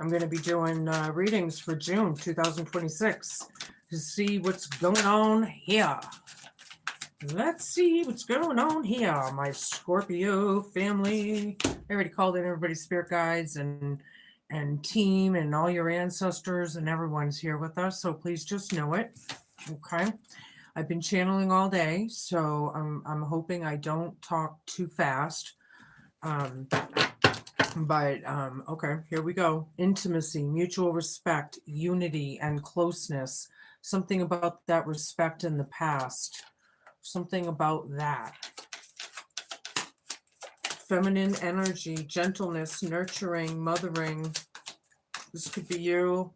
I'm going to be doing readings for June 2026 to see what's going on here. Let's see what's going on here, my Scorpio family. I already called in everybody's spirit guides and team and all your ancestors, and everyone's here with us, so please just know it. Okay. I've been channeling all day, so I'm hoping I don't talk too fast. Okay, here we go. Intimacy, mutual respect, unity, and closeness. Something about that respect in the past. Something about that. Feminine energy, gentleness, nurturing, mothering. This could be you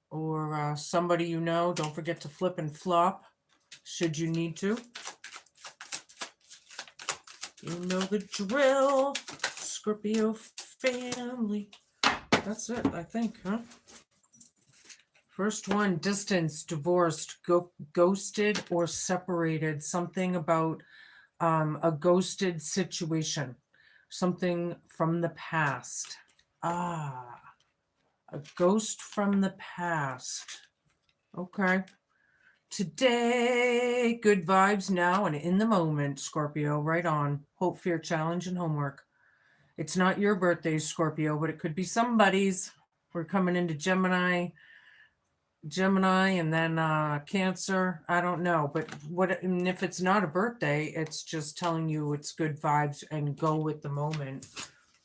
or somebody you know. Don't forget to flip and flop should you need to. You know the drill, Scorpio family. That's it, I think, huh? First one, distance, divorced, ghosted, or separated. Something about a ghosted situation. Something from the past. A ghost from the past. Okay. Today, good vibes now and in the moment, Scorpio. Right on. Hope, fear, challenge, and homework. It's not your birthday, Scorpio, but it could be somebody's. We're coming into Gemini, and then Cancer. I don't know, but and if it's not a birthday, it's just telling you it's good vibes and go with the moment.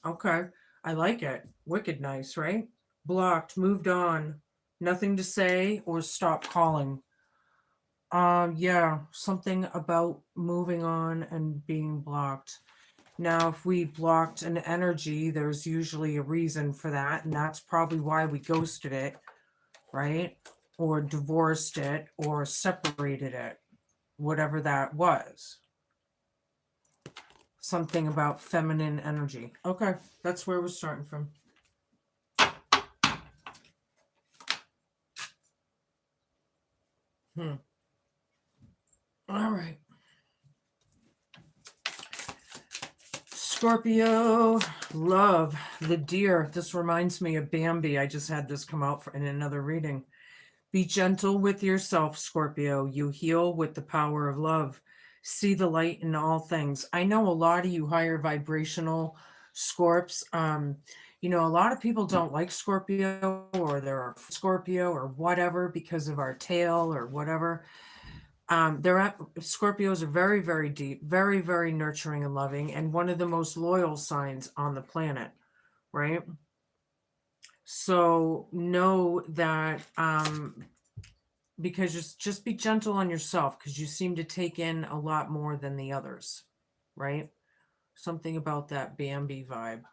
Okay, I like it. Wicked nice, right? Blocked, moved on, nothing to say or stop calling. Yeah, something about moving on and being blocked. Now, if we blocked an energy, there's usually a reason for that, and that's probably why we ghosted it, right? Or divorced it or separated it, whatever that was. Something about feminine energy. Okay, that's where we're starting from. All right. Scorpio, love, the deer. This reminds me of Bambi. I just had this come out in another reading. Be gentle with yourself, Scorpio. You heal with the power of love. See the light in all things. I know a lot of you higher vibrational Scorps. A lot of people don't like Scorpio, or they're Scorpio or whatever because of our tail or whatever. Scorpios are very, very deep, very, very nurturing and loving, and one of the most loyal signs on the planet, right? So know that because just be gentle on yourself, because you seem to take in a lot more than the others, right? Something about that Bambi vibe.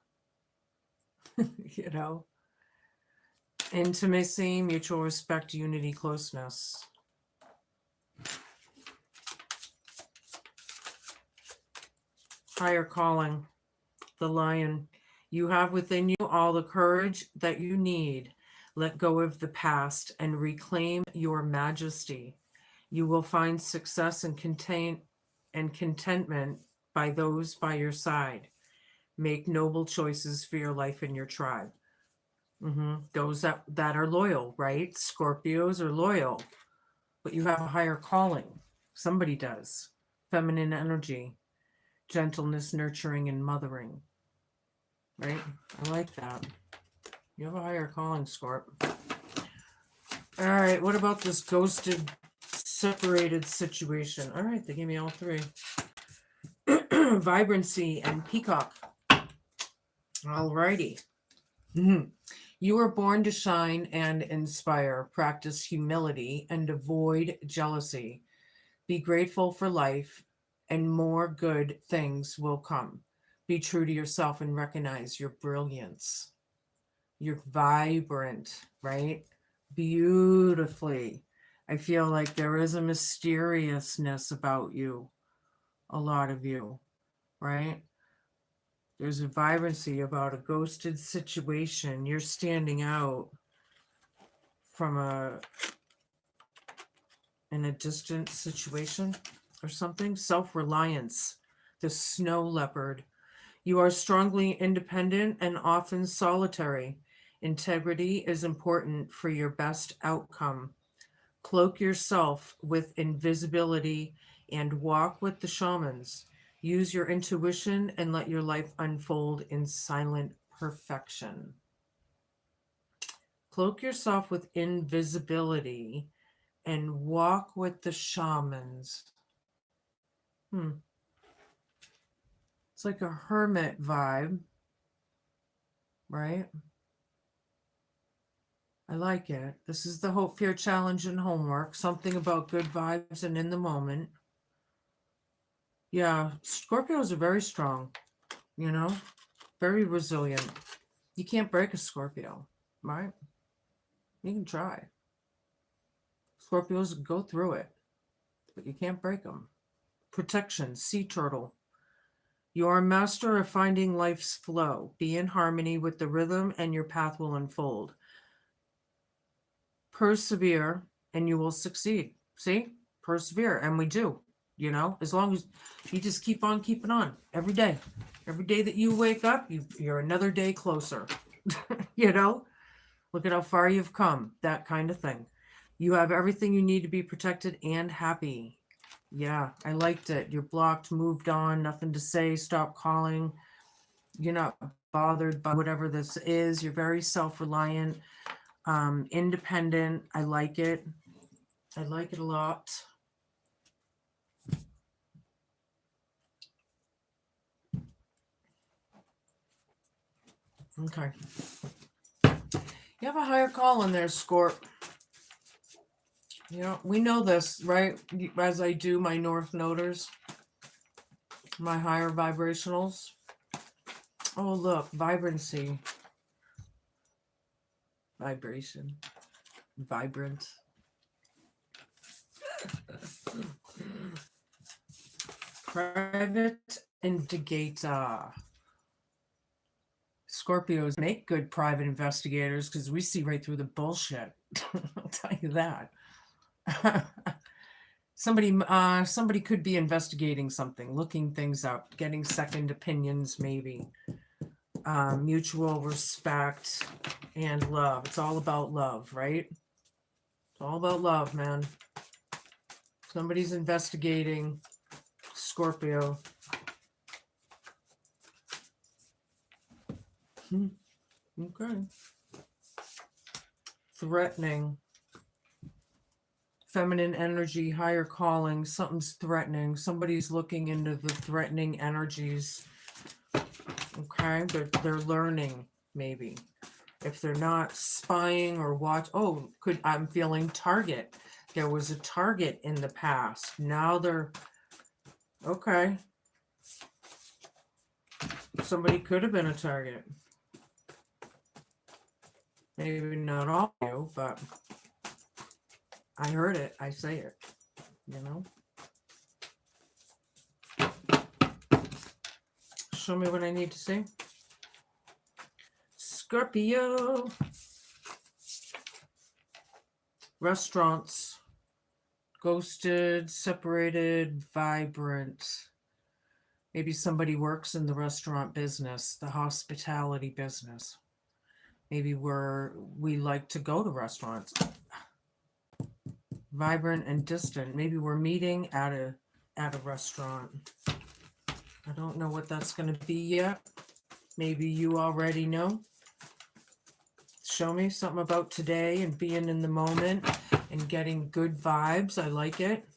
Intimacy, mutual respect, unity, closeness. Higher calling, the lion. You have within you all the courage that you need. Let go of the past and reclaim your majesty. You will find success and contentment by those by your side. Make noble choices for your life and your tribe. Those that are loyal, right? Scorpios are loyal, but you have a higher calling. Somebody does. Feminine energy, gentleness, nurturing, and mothering. Right? I like that. You have a higher calling, Scorp. All right, what about this ghosted, separated situation? All right, they gave me all three. Vibrancy and peacock. All righty. You were born to shine and inspire. Practice humility and avoid jealousy. Be grateful for life, and more good things will come. Be true to yourself and recognize your brilliance. You're vibrant, right? Beautifully. I feel like there is a mysteriousness about you, a lot of you, right? There's a vibrancy about a ghosted situation. You're standing out from in a distant situation or something. Self-reliance, the snow leopard. You are strongly independent and often solitary. Integrity is important for your best outcome. Cloak yourself with invisibility and walk with the shamans. Use your intuition and let your life unfold in silent perfection. Cloak yourself with invisibility and walk with the shamans. It's like a hermit vibe, right? I like it. This is the Hope, Fear, Challenge, and Homework. Something about good vibes and in the moment. Yeah, Scorpios are very strong, you know, very resilient. You can't break a Scorpio, right? You can try. Scorpios go through it, but you can't break them. Protection, sea turtle. You are a master of finding life's flow. Be in harmony with the rhythm and your path will unfold. Persevere and you will succeed. See? Persevere. And we do, you know, as long as you just keep on keeping on every day. Every day that you wake up, you're another day closer. You know? Look at how far you've come. That kind of thing. You have everything you need to be protected and happy. Yeah, I liked it. You're blocked, moved on, nothing to say, stop calling. You're not bothered by whatever this is. You're very self-reliant, independent. I like it. I like it a lot. Okay. You have a higher call in there, Scorp. You know, we know this, right? As I do my North Noders, my higher vibrationals. Oh, look, vibrancy. Vibration. Vibrant. Private investigator. Scorpios make good private investigators because we see right through the bullshit. I'll tell you that. Somebody could be investigating something, looking things up, getting second opinions, maybe. Mutual respect and love. It's all about love, right? It's all about love, man. Somebody's investigating. Scorpio. Okay. Threatening. Feminine energy, higher calling. Something's threatening. Somebody's looking into the threatening energies. Okay, they're learning, maybe. If they're not spying or I'm feeling target. There was a target in the past. Now they're okay. Somebody could have been a target. Maybe not all of you, but I heard it. I say it, you know. Show me what I need to see. Scorpio. Restaurants. Ghosted, separated, vibrant. Maybe somebody works in the restaurant business, the hospitality business. Maybe we like to go to restaurants. Vibrant and distant. Maybe we're meeting at a restaurant. I don't know what that's going to be yet. Maybe you already know. Show me something about today and being in the moment and getting good vibes. I like it.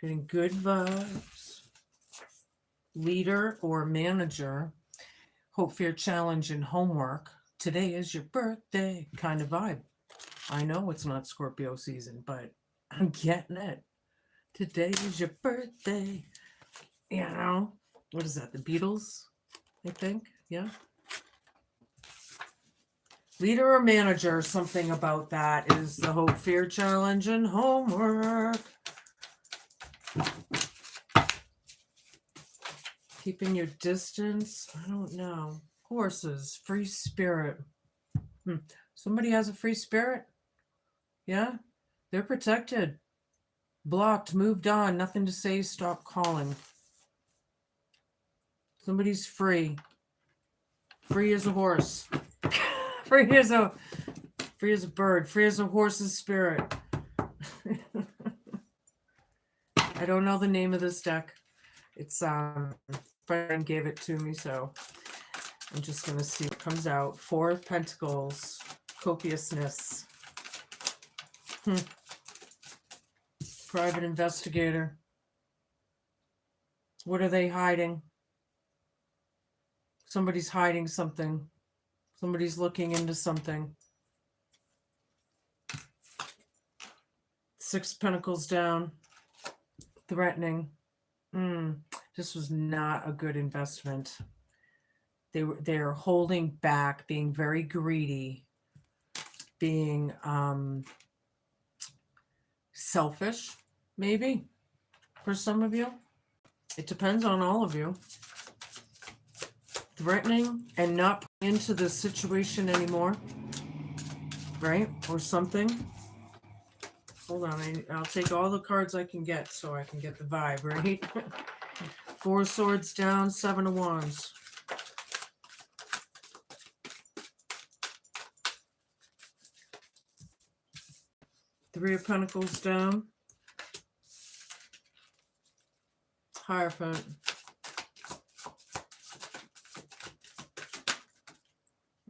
Getting good vibes. Leader or manager. Hope, fear, challenge, and homework. Today is your birthday kind of vibe. I know it's not Scorpio season, but I'm getting it. Today is your birthday. You know, what is that? The Beatles, I think. Yeah. Leader or manager, something about that is the Hope, Fear, Challenge, and Homework. Keeping your distance. I don't know. Horses, free spirit. Somebody has a free spirit? Yeah? They're protected. Blocked, moved on, nothing to say, stop calling. Somebody's free. Free as a horse. Free as a bird, free as a horse's spirit. I don't know the name of this deck. It's friend gave it to me, so I'm just gonna see what comes out. Four of Pentacles, copiousness. Private investigator. What are they hiding? Somebody's hiding something. Somebody's looking into something. Six Pentacles down. Threatening. This was not a good investment. They're holding back, being very greedy, being selfish, maybe, for some of you. It depends on all of you. Threatening and not putting into the situation anymore, right? Or something. Hold on, I'll take all the cards I can get so I can get the vibe, right? Four of Swords down, Seven of Wands. Three of Pentacles down. Hierophant.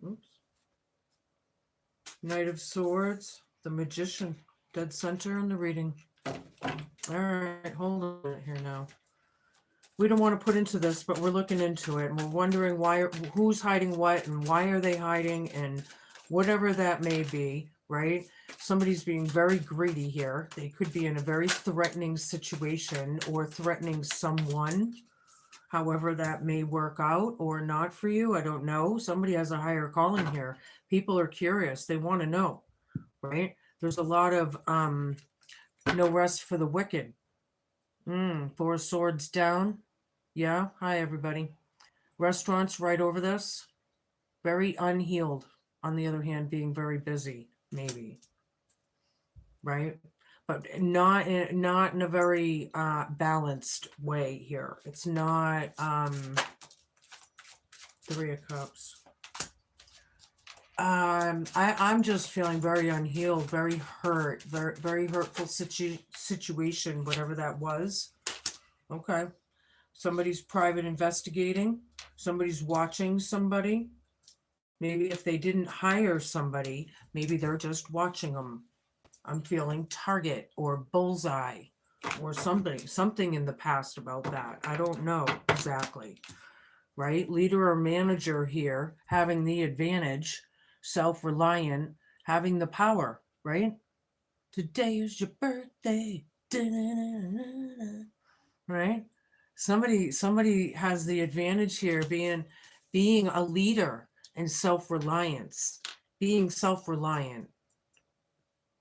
Oops. Knight of Swords. The Magician. Dead center in the reading. All right, hold on a minute here now. We don't want to put into this, but we're looking into it, and we're wondering who's hiding what, and why are they hiding, and whatever that may be, right? Somebody's being very greedy here. They could be in a very threatening situation or threatening someone, however that may work out or not for you. I don't know. Somebody has a higher calling here. People are curious. They want to know, right? There's a lot of no rest for the wicked. Four of Swords down. Yeah. Hi, everybody. Restaurants right over this. Very unhealed. On the other hand, being very busy, maybe. Right? But not in a very balanced way here. It's not Three of Cups. I'm just feeling very unhealed, very hurt, very hurtful situation, whatever that was. Okay. Somebody's private investigating. Somebody's watching somebody. Maybe if they didn't hire somebody, maybe they're just watching them. I'm feeling target or bullseye or something in the past about that. I don't know exactly. Right? Leader or manager here, having the advantage, self-reliant, having the power, right? Today is your birthday. Da-na-na-na-na. Right? Somebody has the advantage here, being a leader and self-reliance, being self-reliant.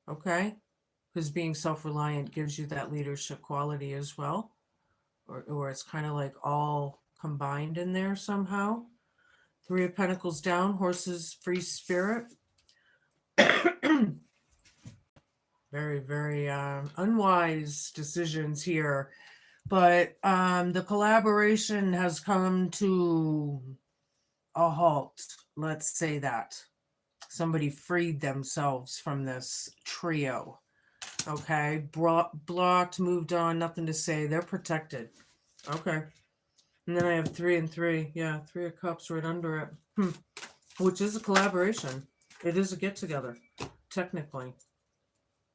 Okay? Because being self-reliant gives you that leadership quality as well. Or it's kind of like all combined in there somehow. Three of Pentacles down, horses, free spirit. Very, very unwise decisions here. But the collaboration has come to a halt. Let's say that. Somebody freed themselves from this trio. Okay. Blocked, moved on, nothing to say. They're protected. Okay. And then I have 3 and 3. Yeah, 3 of Cups right under it. Which is a collaboration. It is a get together. Technically.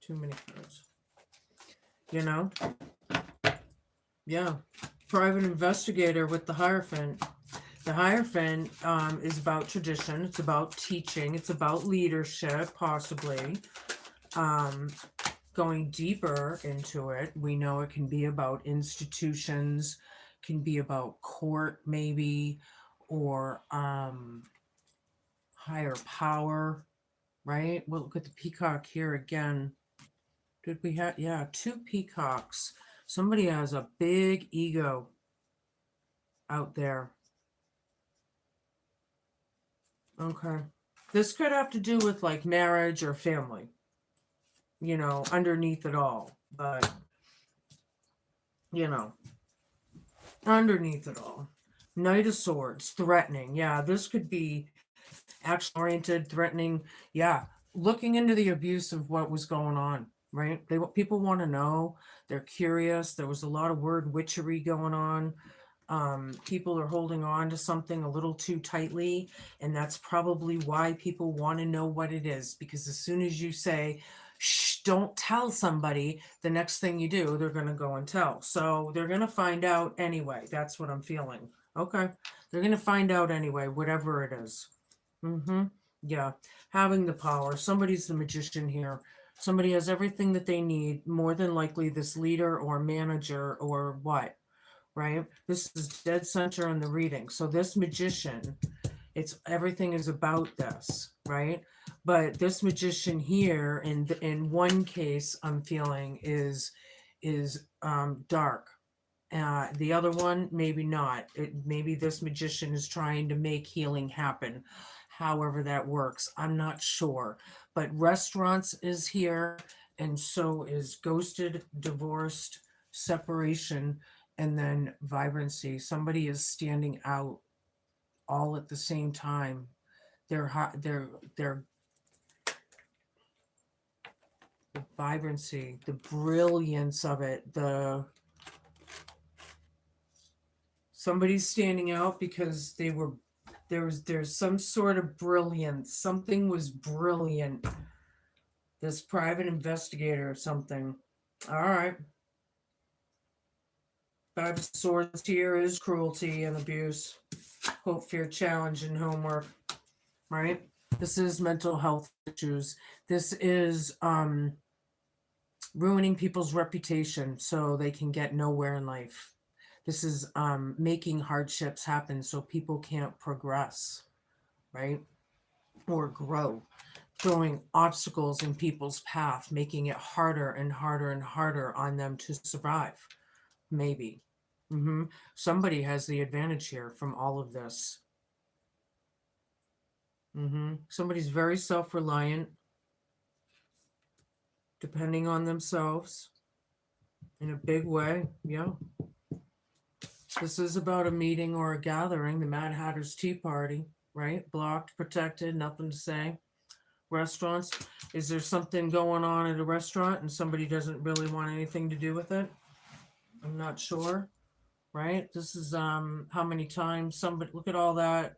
Too many cards. You know? Yeah. Private investigator with the Hierophant. The Hierophant is about tradition. It's about teaching. It's about leadership, possibly. Going deeper into it, we know it can be about institutions, can be about court, maybe, or higher power, right? Well, look at the peacock here again. Did we have, yeah, 2 peacocks. Somebody has a big ego out there. Okay. This could have to do with like marriage or family, you know, underneath it all. But, you know, underneath it all. Knight of Swords, threatening. Yeah, this could be action oriented, threatening. Yeah, looking into the abuse of what was going on. Right? People want to know. They're curious. There was a lot of word witchery going on. People are holding on to something a little too tightly, and that's probably why people want to know what it is. Because as soon as you say, "Shh, don't tell somebody," the next thing you do, they're going to go and tell. So they're going to find out anyway. That's what I'm feeling. Okay, they're going to find out anyway, whatever it is. Mm-hmm. Yeah. Having the power. Somebody's the magician here. Somebody has everything that they need, more than likely this leader or manager or what, right? This is dead center in the reading. So this magician, it's everything is about this, right? But this magician here, in one case, I'm feeling is dark. The other one, maybe not. Maybe this magician is trying to make healing happen. However, that works. I'm not sure. But restaurants is here, and so is ghosted, divorced, separation, and then vibrancy. Somebody is standing out all at the same time. They're hot. They're the vibrancy, the brilliance of it, the somebody's standing out because there's some sort of brilliance. Something was brilliant. This private investigator or something. All right. Five of Swords here is cruelty and abuse, hope, fear, challenge, and homework. Right. This is mental health issues. This is ruining people's reputation so they can get nowhere in life. This is making hardships happen so people can't progress, right? Or grow, throwing obstacles in people's path, making it harder and harder and harder on them to survive. Maybe. Somebody has the advantage here from all of this. Somebody's very self reliant, depending on themselves in a big way. Yeah. This is about a meeting or a gathering, the Mad Hatter's Tea Party, right? Blocked, protected, nothing to say. Restaurants. Is there something going on at a restaurant and somebody doesn't really want anything to do with it? I'm not sure. Right? This is how many times somebody look at all that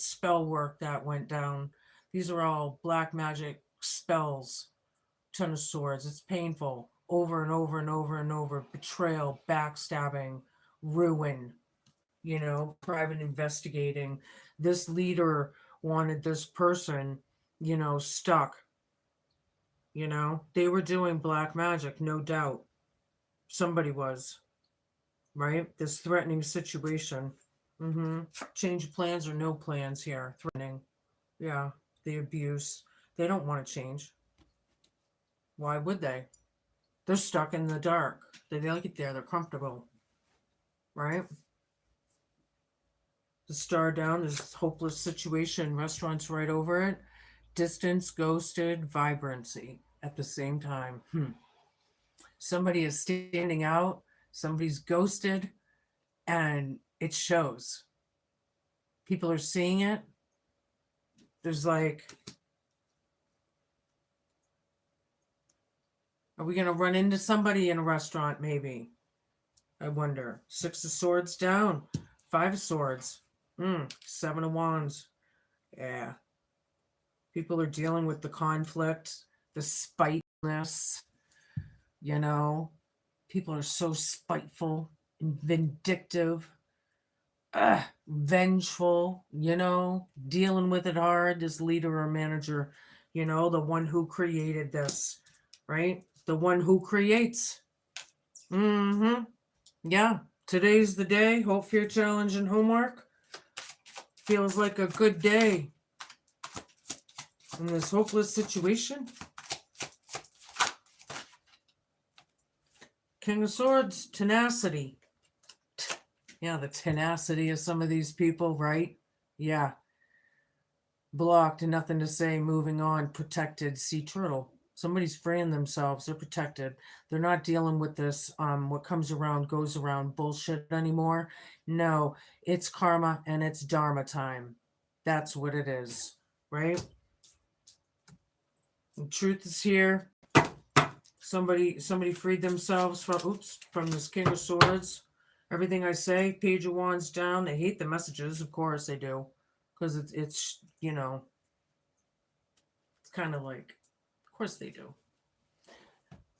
spell work that went down. These are all black magic spells. Ten of Swords. It's painful. Over and over and over and over. Betrayal, backstabbing, ruin, private investigating. This leader wanted this person, stuck. They were doing black magic, no doubt. Somebody was, right? This threatening situation. Change of plans or no plans here. Threatening. Yeah. The abuse. They don't want to change. Why would they? They're stuck in the dark. They like it there. They're comfortable. Right? The star down, there's hopeless situation, restaurants right over it. Distance, ghosted, vibrancy at the same time. Somebody is standing out, somebody's ghosted, and it shows. People are seeing it. There's like, are we going to run into somebody in a restaurant maybe? I wonder. Six of Swords down, Five of Swords, Seven of Wands. Yeah. People are dealing with the conflict, the spiteness, you know. People are so spiteful and vindictive, vengeful, dealing with it hard. This leader or manager, the one who created this, right? The one who creates. Yeah. Today's the day. Hope, fear, challenge, and homework. Feels like a good day in this hopeless situation. King of Swords, tenacity. Yeah, the tenacity of some of these people, right? Yeah. Blocked and nothing to say, moving on, protected, sea turtle. Somebody's freeing themselves, they're protected. They're not dealing with this, what comes around goes around bullshit anymore. No, it's karma and it's dharma time. That's what it is, right? The truth is here. Somebody freed themselves from this King of Swords. Everything I say, Page of Wands down. They hate the messages, of course they do, because it's it's kind of like, of course they do.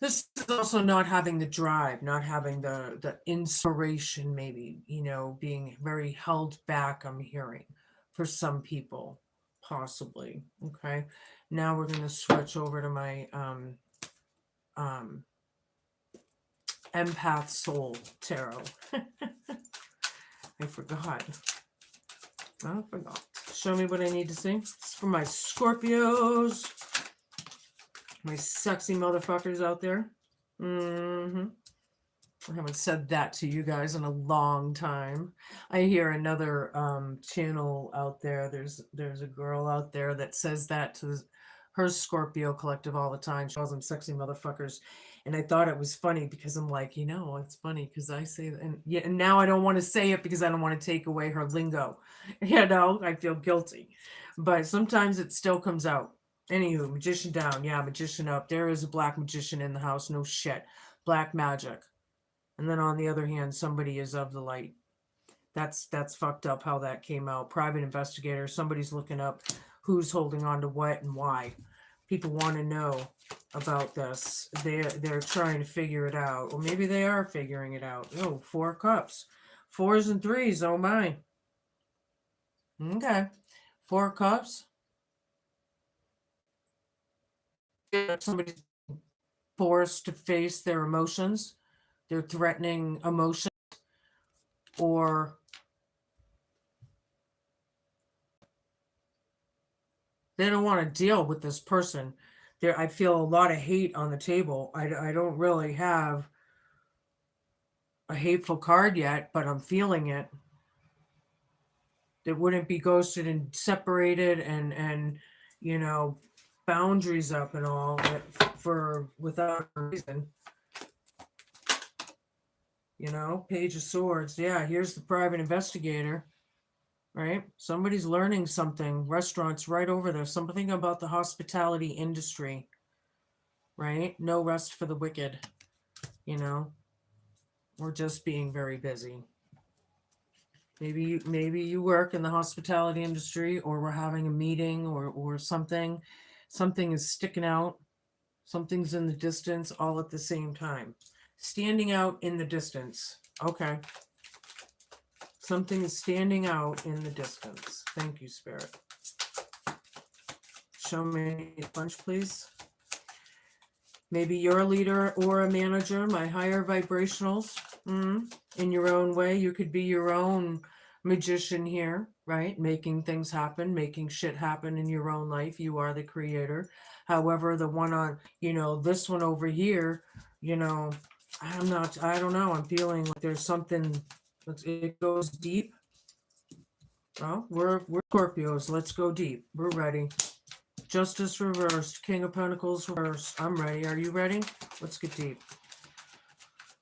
This is also not having the drive, not having the inspiration, maybe, being very held back, I'm hearing, for some people, possibly. Okay. Now we're gonna switch over to my um empath soul tarot. I forgot. Show me what I need to see. It's for my Scorpios. My sexy motherfuckers out there. I haven't said that to you guys in a long time. I hear another channel out there. There's a girl out there that says that to her Scorpio collective all the time. She calls them sexy motherfuckers. And I thought it was funny because I'm like, it's funny because I say that. And now I don't want to say it because I don't want to take away her lingo. I feel guilty. But sometimes it still comes out. Anywho, magician down. Yeah, magician up. There is a black magician in the house. No shit. Black magic. And then on the other hand, somebody is of the light. That's fucked up how that came out. Private investigator, somebody's looking up who's holding on to what and why. People want to know about this. They're trying to figure it out. Or maybe they are figuring it out. Oh, 4 cups. 4s and 3s, oh my. Okay. 4 cups. Somebody's forced to face their emotions, their threatening emotions, or they don't want to deal with this person. I feel a lot of hate on the table. I don't really have a hateful card yet, but I'm feeling it. That wouldn't be ghosted and separated and boundaries up and all for without a reason. Page of Swords. Yeah, here's the private investigator. Right? Somebody's learning something. Restaurants right over there. Something about the hospitality industry. Right? No rest for the wicked. We're just being very busy. Maybe you work in the hospitality industry, or we're having a meeting, or something. Something is sticking out. Something's in the distance all at the same time. Standing out in the distance. Okay. Something is standing out in the distance. Thank you, Spirit. Show me a bunch, please. Maybe you're a leader or a manager, my higher vibrationals. In your own way, you could be your own magician here, right? Making things happen, making shit happen in your own life. You are the creator. However, the one on, this one over here, I don't know. I'm feeling like there's something, it goes deep. Well, we're Scorpios. Let's go deep. We're ready. Justice reversed. King of Pentacles reversed. I'm ready. Are you ready? Let's get deep.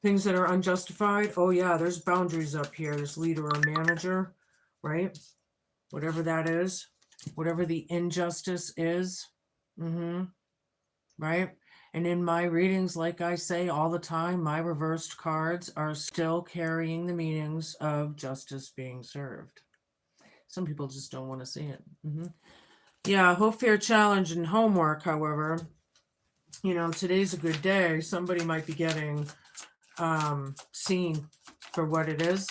Things that are unjustified. Oh yeah, there's boundaries up here. There's leader or manager, right? Whatever that is. Whatever the injustice is. Right? And in my readings, like I say all the time, my reversed cards are still carrying the meanings of justice being served. Some people just don't want to see it. Yeah, hope, fear, challenge, and homework, however, today's a good day. Somebody might be getting seen for what it is,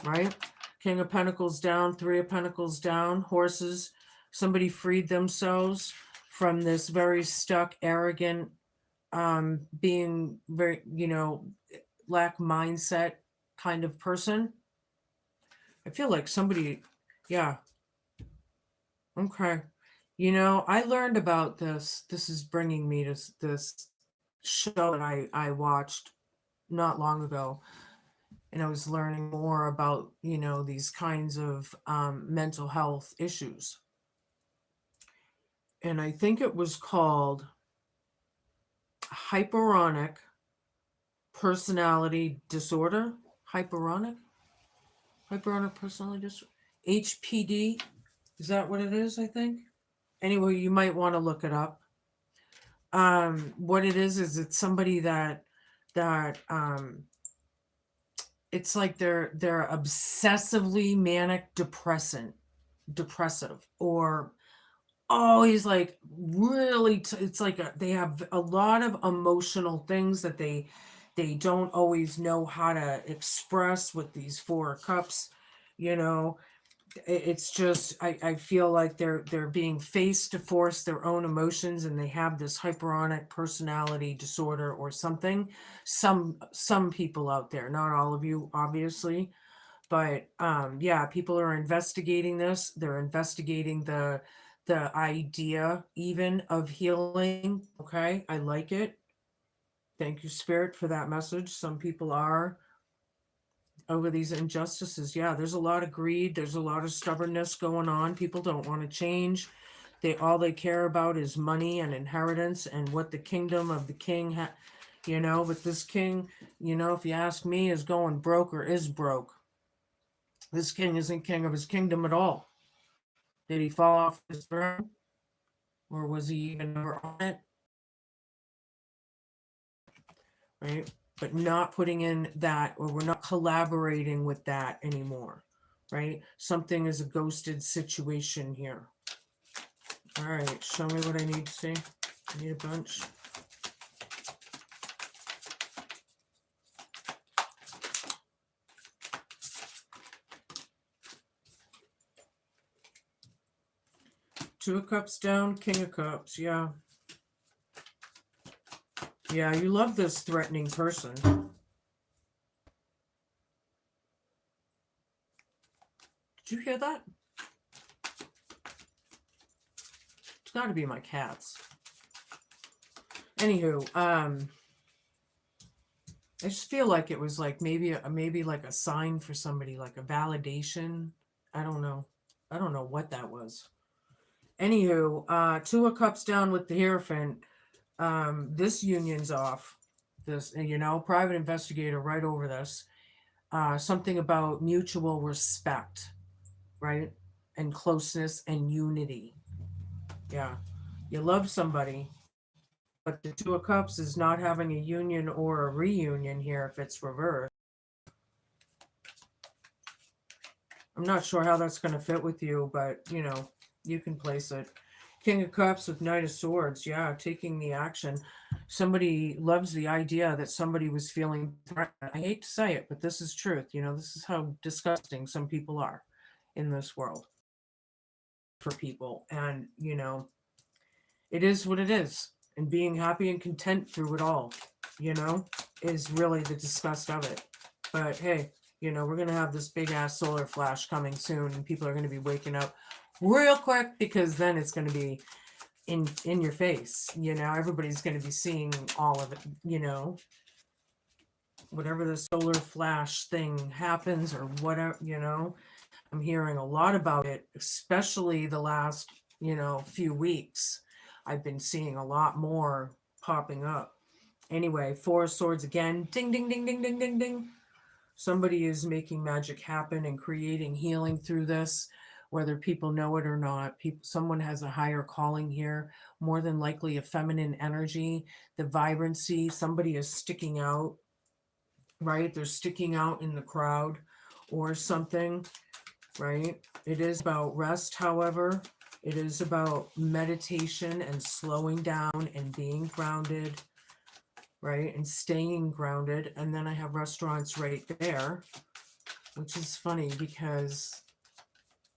right? King of Pentacles down, 3 of Pentacles down, horses. Somebody freed themselves from this very stuck, arrogant, being very, lack mindset kind of person. I feel like somebody, yeah. Okay. I learned about this. This is bringing me to this show that I watched not long ago. And I was learning more about, these kinds of mental health issues. And I think it was called hyperonic personality disorder. Hyperonic personality disorder. HPD. Is that what it is? I think. Anyway, you might want to look it up. What it is it's somebody that it's like they're obsessively manic depressive, or always like really it's like they have a lot of emotional things that they don't always know how to express with these four of cups, you know. It's just I feel like they're being faced to force their own emotions, and they have this hyperonic personality disorder or something. Some people out there, not all of you obviously, but yeah, people are investigating this. They're investigating the idea even of healing. Okay, I like it. Thank you, Spirit, for that message. Some people are over these injustices. Yeah, there's a lot of greed, there's a lot of stubbornness going on. People don't want to change. They care about is money and inheritance and what the kingdom of the king you know, but this king, you know, if you ask me, is going broke or is broke. This king isn't king of his kingdom at all. Did he fall off his throne, or was he even ever on it? Right? But not putting in that, or we're not collaborating with that anymore. Right? Something is a ghosted situation here. All right, show me what I need to see. I need a bunch. Two of Cups down, King of Cups. Yeah. Yeah, you love this threatening person. Did you hear that? It's got to be my cats. Anywho, I just feel like it was like maybe like a sign for somebody, like a validation. I don't know. I don't know what that was. Anywho, Two of Cups down with the Hierophant. This union's off. This, you know, private investigator right over this. Something about mutual respect, right? And closeness and unity. Yeah. You love somebody, but the Two of Cups is not having a union or a reunion here if it's reversed. I'm not sure how that's going to fit with you, but you know, you can place it. King of Cups with Knight of Swords. Yeah, taking the action. Somebody loves the idea that somebody was feeling threatened. I hate to say it, but this is truth. You know, this is how disgusting some people are in this world for people. And, you know, it is what it is. And being happy and content through it all, you know, is really the disgust of it. But hey, you know, we're going to have this big ass solar flash coming soon, and people are going to be waking up real quick, because then it's going to be in your face. You know, everybody's going to be seeing all of it, you know, whatever the solar flash thing happens or whatever, you know. I'm hearing a lot about it, especially the last, you know, few weeks. I've been seeing a lot more popping up. Anyway, Four of Swords again. Ding, ding, ding, ding, ding, ding, ding. Somebody is making magic happen and creating healing through this, whether people know it or not. Someone has a higher calling here, more than likely a feminine energy, the vibrancy. Somebody is sticking out, right? They're sticking out in the crowd or something, right? It is about rest, however. It is about meditation and slowing down and being grounded, right? And staying grounded. And then I have restaurants right there, which is funny because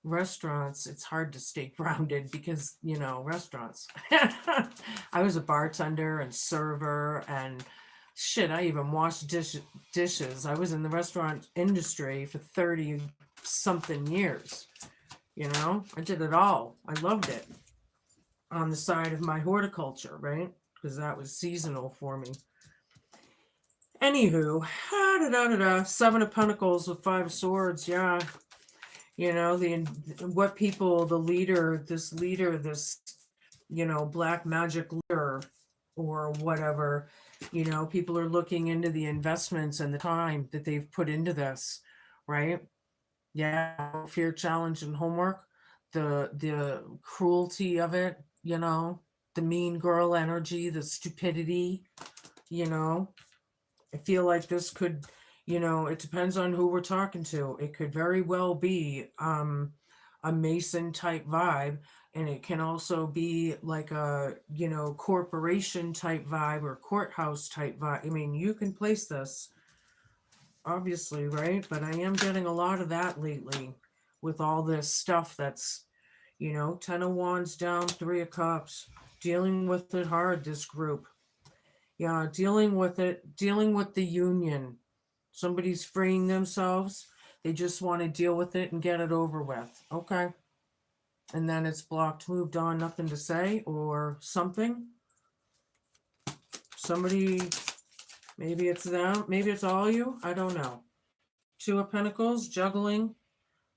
restaurants, it's hard to stay grounded because, you know, restaurants. I was a bartender and server and shit, I even washed dishes. I was in the restaurant industry for 30 something years. You know, I did it all. I loved it on the side of my horticulture, right? Because that was seasonal for me. Anywho, Seven of Pentacles with Five of Swords. Yeah, you know, what people, the leader, this, you know, black magic leader or whatever, you know, people are looking into the investments and the time that they've put into this, right? Yeah, fear, challenge, and homework. the cruelty of it, the mean girl energy, the stupidity, you know. I feel like this could, it depends on who we're talking to. It could very well be a Mason type vibe, and it can also be like a, corporation type vibe or courthouse type vibe. I mean, you can place this, obviously, right? But I am getting a lot of that lately with all this stuff that's, Ten of Wands down, Three of Cups, dealing with it hard, this group. Yeah, dealing with it, dealing with the union. Somebody's freeing themselves. They just want to deal with it and get it over with. Okay. And then it's blocked, moved on, nothing to say or something. Somebody, maybe it's them, maybe it's all you. I don't know. Two of Pentacles, juggling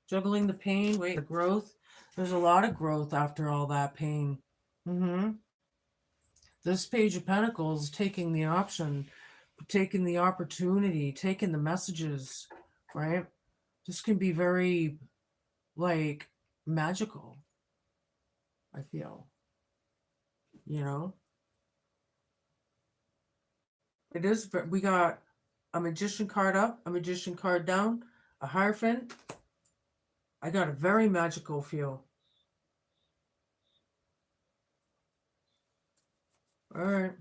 the pain, wait, the growth. There's a lot of growth after all that pain. Mm-hmm. This Page of Pentacles taking the option, taking the opportunity, taking the messages, right? This can be very, like, magical, I feel. It is, we got a Magician card up, a Magician card down, a Hierophant. I got a very magical feel. All right.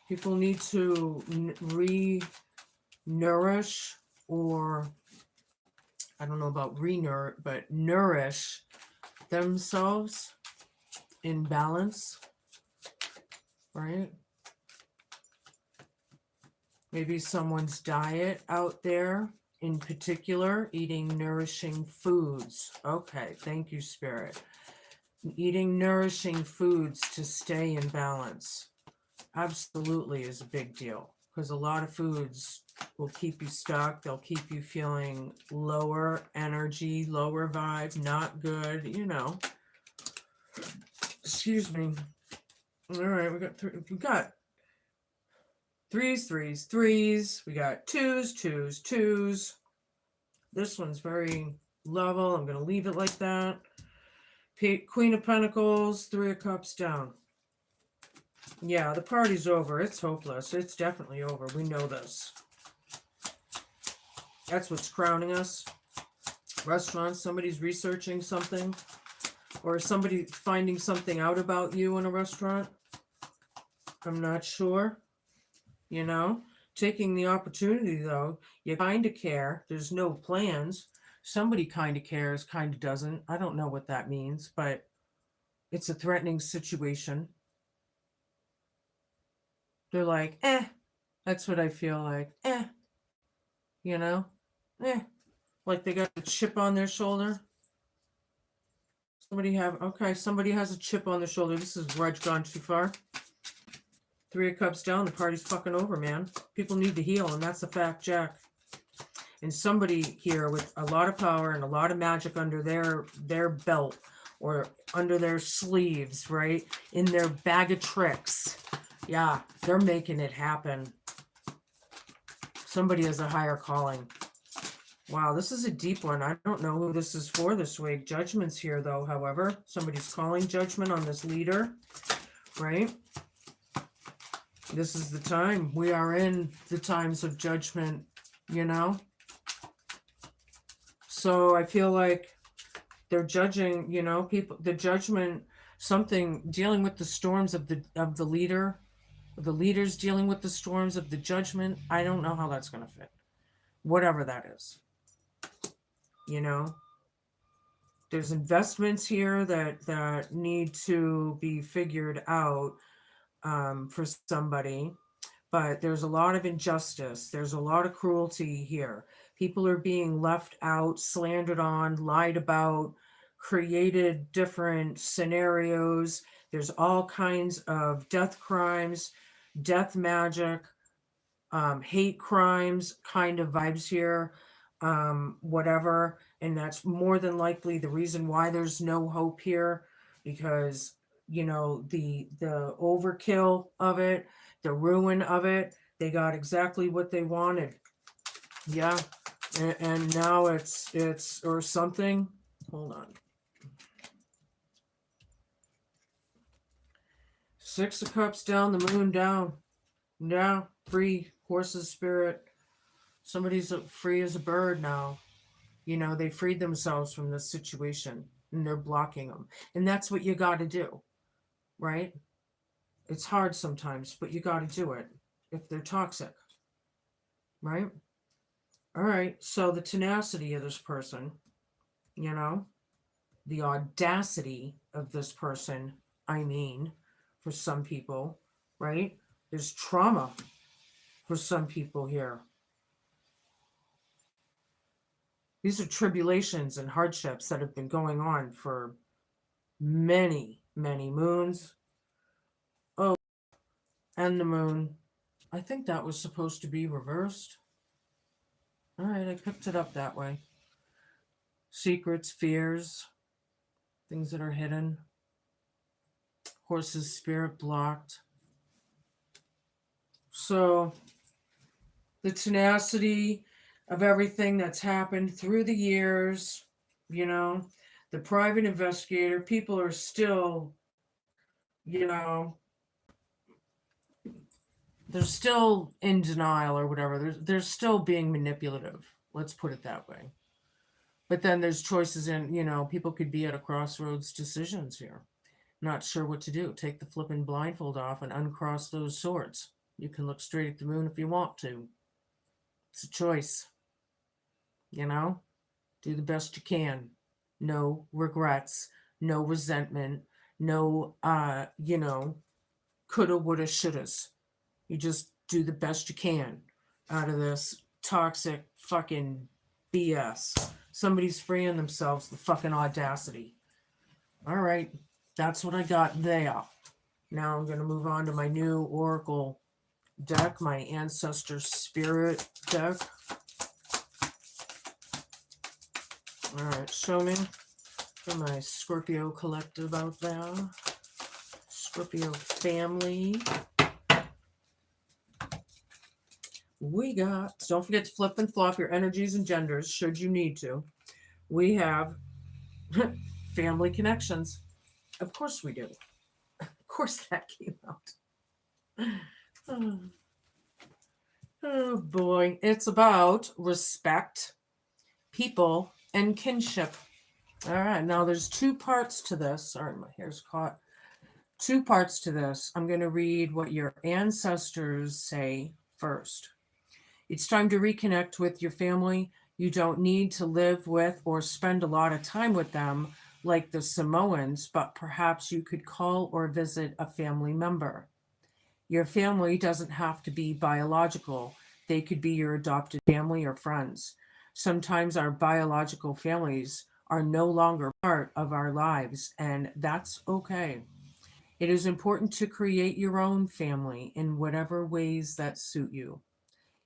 People need to re-nourish, or I don't know about but nourish themselves in balance, right? Maybe someone's diet out there, in particular, eating nourishing foods. Okay, thank you, Spirit. Eating nourishing foods to stay in balance absolutely is a big deal, because a lot of foods will keep you stuck. They'll keep you feeling lower energy, lower vibe, not good, Excuse me. All right, we got threes, threes, threes. We got twos, twos, twos. This one's very level. I'm going to leave it like that. Queen of Pentacles, Three of Cups down. Yeah, the party's over. It's hopeless. It's definitely over. We know this. That's what's crowning us. Restaurants, somebody's researching something, or somebody finding something out about you in a restaurant. I'm not sure. Taking the opportunity, though. You kind of care. There's no plans. Somebody kind of cares, kind of doesn't. I don't know what that means, but it's a threatening situation. They're like, That's what I feel like. Like they got a chip on their shoulder. Somebody has a chip on their shoulder. This is grudge gone too far. Three of Cups down, the party's fucking over, man. People need to heal, and that's a fact, Jack. And somebody here with a lot of power and a lot of magic under their belt, or under their sleeves, right? In their bag of tricks. Yeah, they're making it happen. Somebody has a higher calling. Wow, this is a deep one. I don't know who this is for this week. Judgment's here, though, however. Somebody's calling judgment on this leader, right? This is the time. We are in the times of judgment, So I feel like they're judging, people, the judgment, something dealing with the storms of the leader, the leaders dealing with the storms of the judgment. I don't know how that's going to fit. Whatever that is. There's investments here that need to be figured out for somebody, but there's a lot of injustice. There's a lot of cruelty here. People are being left out, slandered on, lied about, created different scenarios. There's all kinds of death crimes, death magic, hate crimes kind of vibes here, whatever. And that's more than likely the reason why there's no hope here, because the overkill of it, the ruin of it, they got exactly what they wanted. Yeah, And now it's or something. Hold on. 6 of Cups down, the Moon down. Yeah, free horse's spirit. Somebody's free as a bird now. They freed themselves from this situation and they're blocking them. And that's what you got to do, right? It's hard sometimes, but you got to do it if they're toxic, right? All right. So the tenacity of this person, you know, the audacity of this person, I mean, for some people, right? There's trauma for some people here. These are tribulations and hardships that have been going on for many, many moons. Oh, and the Moon. I think that was supposed to be reversed. All right, I picked it up that way. Secrets, fears, things that are hidden. Horse's spirit blocked. So, the tenacity of everything that's happened through the years, you know, the private investigator, people are still, you know, they're still in denial or whatever. They're still being manipulative. Let's put it that way. But then there's choices in, people could be at a crossroads decisions here. Not sure what to do. Take the flipping blindfold off and uncross those swords. You can look straight at the moon if you want to. It's a choice. Do the best you can. No regrets, no resentment, no, coulda, woulda, shouldas. You just do the best you can out of this toxic fucking BS. Somebody's freeing themselves, the fucking audacity. All right, that's what I got there. Now I'm going to move on to my new Oracle deck, my Ancestor Spirit deck. All right, show me for my Scorpio collective out there. Scorpio family. We got, don't forget to flip and flop your energies and genders should you need to. We have family connections. Of course we do. Of course that came out. Oh boy. It's about respect, people, and kinship. All right. Now there's 2 parts to this. Sorry, my hair's caught. 2 parts to this. I'm going to read what your ancestors say first. It's time to reconnect with your family. You don't need to live with or spend a lot of time with them like the Samoans, but perhaps you could call or visit a family member. Your family doesn't have to be biological. They could be your adopted family or friends. Sometimes our biological families are no longer part of our lives, and that's okay. It is important to create your own family in whatever ways that suit you.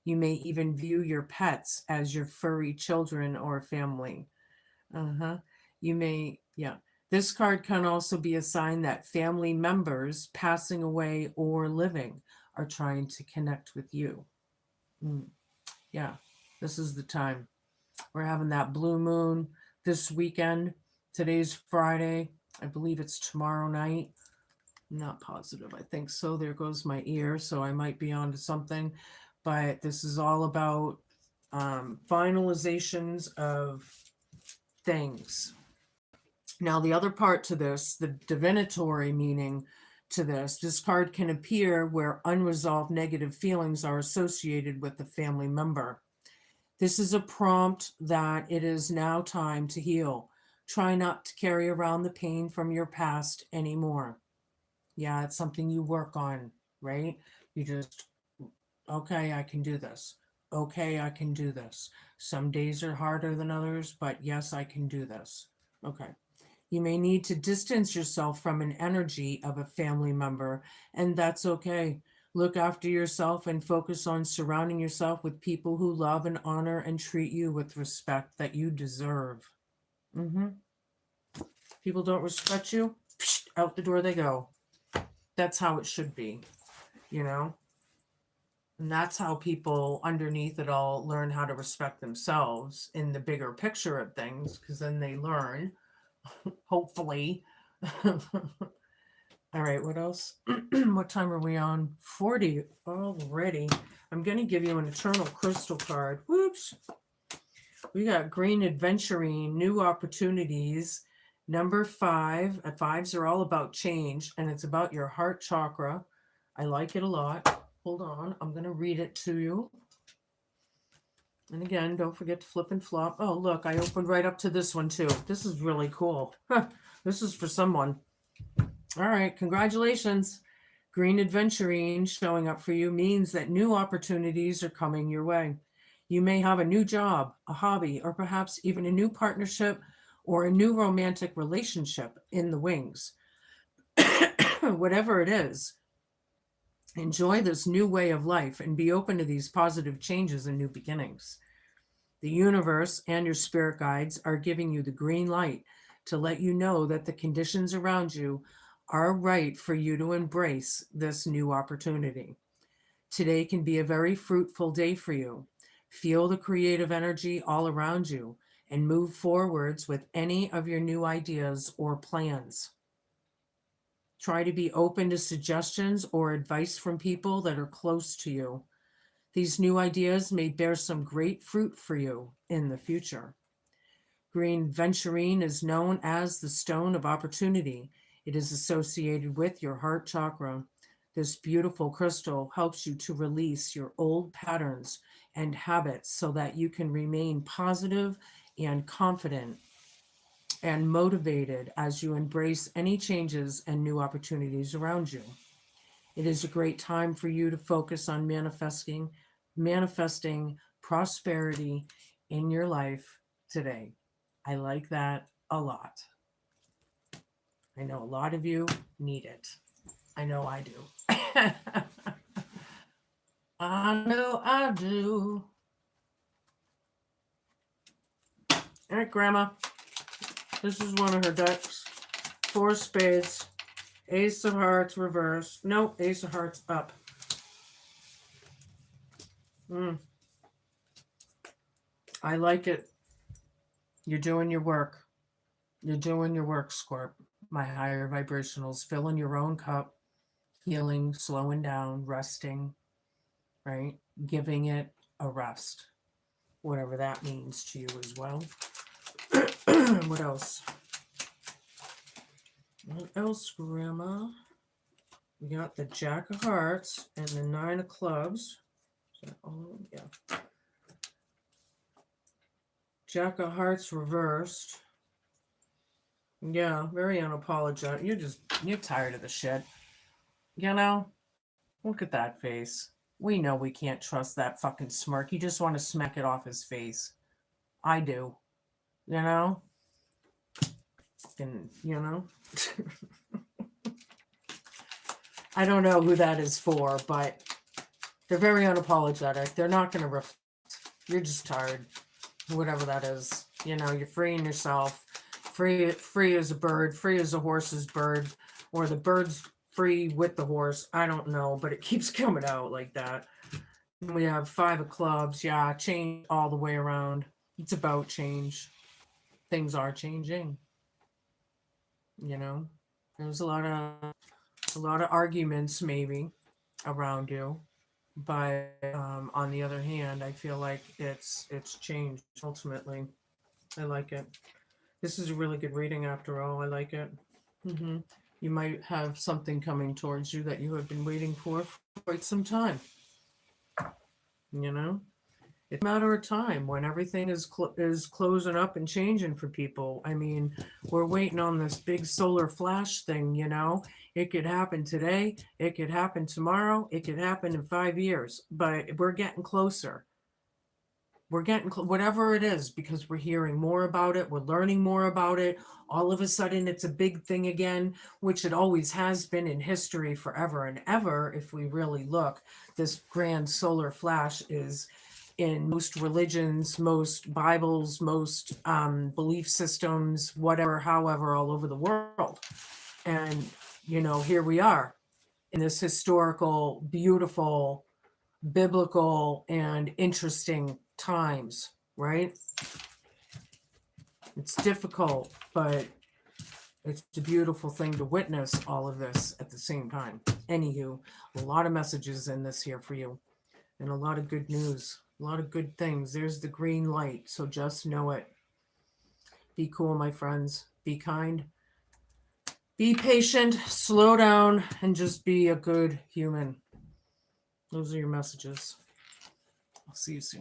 You may even view your pets as your furry children or family. You may, yeah. This card can also be a sign that family members passing away or living are trying to connect with you. Yeah, this is the time. We're having that blue moon this weekend. Today's Friday. I believe it's tomorrow night. I'm not positive. I think so. There goes my ear. So I might be onto something. But this is all about finalizations of things. Now, the other part to this, the divinatory meaning to this card can appear where unresolved negative feelings are associated with the family member. This is a prompt that it is now time to heal. Try not to carry around the pain from your past anymore. Yeah, it's something you work on, right? You just, okay, I can do this. Okay, I can do this. Some days are harder than others, but yes, I can do this. Okay. You may need to distance yourself from an energy of a family member, and that's okay. Look after yourself and focus on surrounding yourself with people who love and honor and treat you with respect that you deserve. People don't respect you, out the door they go. That's how it should be, you know? And that's how people underneath it all learn how to respect themselves in the bigger picture of things, because then they learn, hopefully. All right, what else? What time are we on? 40 already. I'm going to give you an eternal crystal card. Whoops. We got green adventuring, new opportunities. Number 5. Fives are all about change, and it's about your heart chakra. I like it a lot. Hold on. I'm going to read it to you. And again, don't forget to flip and flop. Oh, look, I opened right up to this one too. This is really cool. This is for someone. All right, congratulations. Green adventuring showing up for you means that new opportunities are coming your way. You may have a new job, a hobby, or perhaps even a new partnership or a new romantic relationship in the wings. Whatever it is, enjoy this new way of life and be open to these positive changes and new beginnings. The universe and your spirit guides are giving you the green light to let you know that the conditions around you are right for you to embrace this new opportunity. Today can be a very fruitful day for you. Feel the creative energy all around you and move forwards with any of your new ideas or plans. Try to be open to suggestions or advice from people that are close to you. These new ideas may bear some great fruit for you in the future. Green venturine is known as the stone of opportunity. It is associated with your heart chakra. This beautiful crystal helps you to release your old patterns and habits so that you can remain positive and confident and motivated as you embrace any changes and new opportunities around you. It is a great time for you to focus on manifesting prosperity in your life today. I like that a lot. I know a lot of you need it. I know I do. I know I do. All right, Grandma. This is one of her decks. 4 spades. Ace of hearts reversed. No, ace of hearts up. I like it. You're doing your work. You're doing your work, Scorp. My higher vibrationals. Filling your own cup. Healing, slowing down, resting, right? Giving it a rest. Whatever that means to you as well. What else? What else, Grandma? We got the Jack of Hearts and the 9 of Clubs. Oh, yeah. Jack of Hearts reversed. Yeah, very unapologetic. You're tired of the shit. You know? Look at that face. We know we can't trust that fucking smirk. You just want to smack it off his face. I do. You know? And, you know? I don't know who that is for, but they're very unapologetic. They're not going to reflect. You're just tired. Whatever that is. You know, you're freeing yourself. Free as a bird, free as a horse's bird, or the bird's free with the horse. I don't know, but it keeps coming out like that. We have 5 of clubs. Yeah, change all the way around. It's about change. Things are changing. You know, there's a lot of arguments maybe around you, but on the other hand, I feel like it's changed ultimately. I like it. This is a really good reading after all. I like it. Mm-hmm. You might have something coming towards you that you have been waiting for quite some time. You know, it's a matter of time when everything is closing up and changing for people. I mean, we're waiting on this big solar flash thing. You know, it could happen today. It could happen tomorrow. It could happen in 5 years. But we're getting closer. We're getting whatever it is, because we're hearing more about it, we're learning more about it. All of a sudden it's a big thing again, which it always has been in history forever and ever. If we really look, this grand solar flash is in most religions, most Bibles, most belief systems, whatever, however, all over the world. And you know, here we are in this historical, beautiful biblical and interesting times, right? It's difficult, but it's a beautiful thing to witness all of this at the same time. Anywho, a lot of messages in this here for you, and a lot of good news, a lot of good things. There's the green light, so just know it. Be cool, my friends. Be kind. Be patient. Slow down, and just be a good human. Those are your messages. I'll see you soon.